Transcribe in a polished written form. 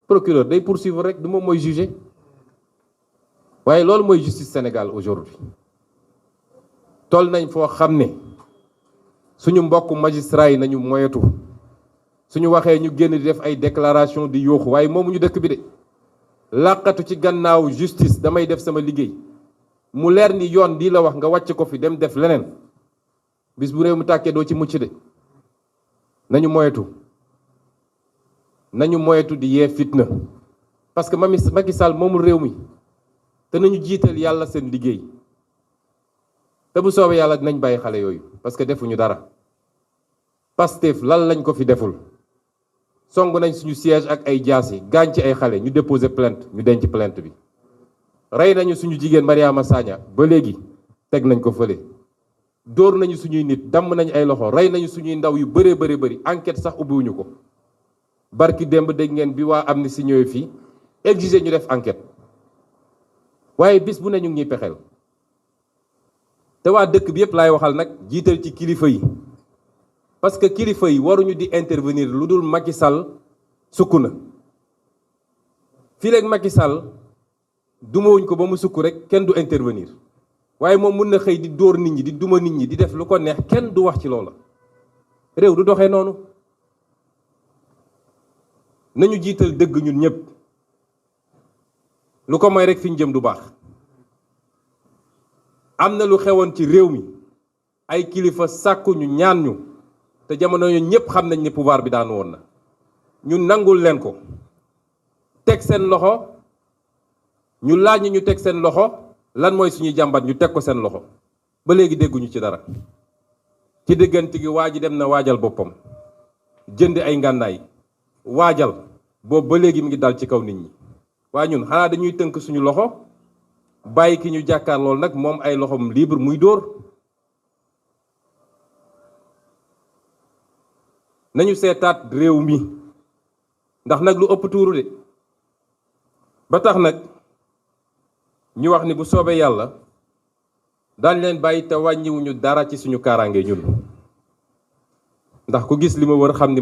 procureur day poursuivre rek du moom mooy juger waaye loolu mooy justice Sénégal aujourd'hui toll nañ foo xam ne suñu mbokk magistrat yi nañu moyetu suñu waxee ñu génn di def ay déclaration di yuuxu waaye moomu ñu dëkk bi de làqatu ci gannaaw justice damay def sama liggéey mu leer ni yoon di la wax nga wàcc ko fi dem def leneen bis bu réew mu tàkkee doo ci mucc de nañu moyetu di yee fitna parce que Macky Sall moomul réew mi te nañu jiital yàlla seen liggéey te bu soobee yàlla dinañ bàyyi xale yooyu parce que defuñu dara Pastef lan lañ ko fi deful song nañ suñu siège ak ay jaasi gaañ ci ay xale ñu déposer plainte ñu denc plainte bi rey nañu suñu jigéen Mariama Sagna ba léegi teg nañ ko fële dóor nañu suñuy nit damm nañ ay loxo rey nañu suñuy ndaw yu bëree bëri enquête sax ubbiwuñu ko barki démb dégg ngeen bi waa Amnesty ñëwee fii exiger ñu def enquête waaye bis bu ne ñu ngi ñuy pexeel te waa dëkk bi yëpp laay waxal nag jiital ci kilifa yi parce que kilifa yi waruñu di intervenir lu dul Macky Sall sukk na fii léegi Macky Sall dumawuñ ko ba mu sukk rek kenn du intervenir waaye moom mun na xëy di dóor nit ñi di duma nit ñi di def lu ko neex kenn du wax ci loola réew du doxee noonu nañu jiital dëgg ñun ñëpp lu ko mooy rek fi ñu jëm du baax am na lu xewoon ci réew mi ay kilifa sàkku ñu ñaan ñu te jamono yooyu ñëpp xam nañ ne pouvoir bi daanu woon na ñu nangul leen ko teg seen loxo ñu laaj ñu teg seen loxo lan mooy suñuy jàmbat ñu teg ko seen loxo ba léegi dégguñu ci dara ci diggante gi waa ji dem na waajal boppam jënd ay ngànnaay waajal boobu ba léegi mi ngi dal ci kaw nit ñi waaye ñun xanaa dañuy tënk suñu loxo bàyyi ki ñu jàkkaar lool nag moom ay loxom libre muy dóor nañu seetaat réew mi ndax nag lu ëpp tuuru de ba tax nag ñu wax ni bu soobee yàlla daañ leen bàyyi te wàññiwuñu dara ci suñu kaaraange ñun ndax ku gis li ma wër xam ni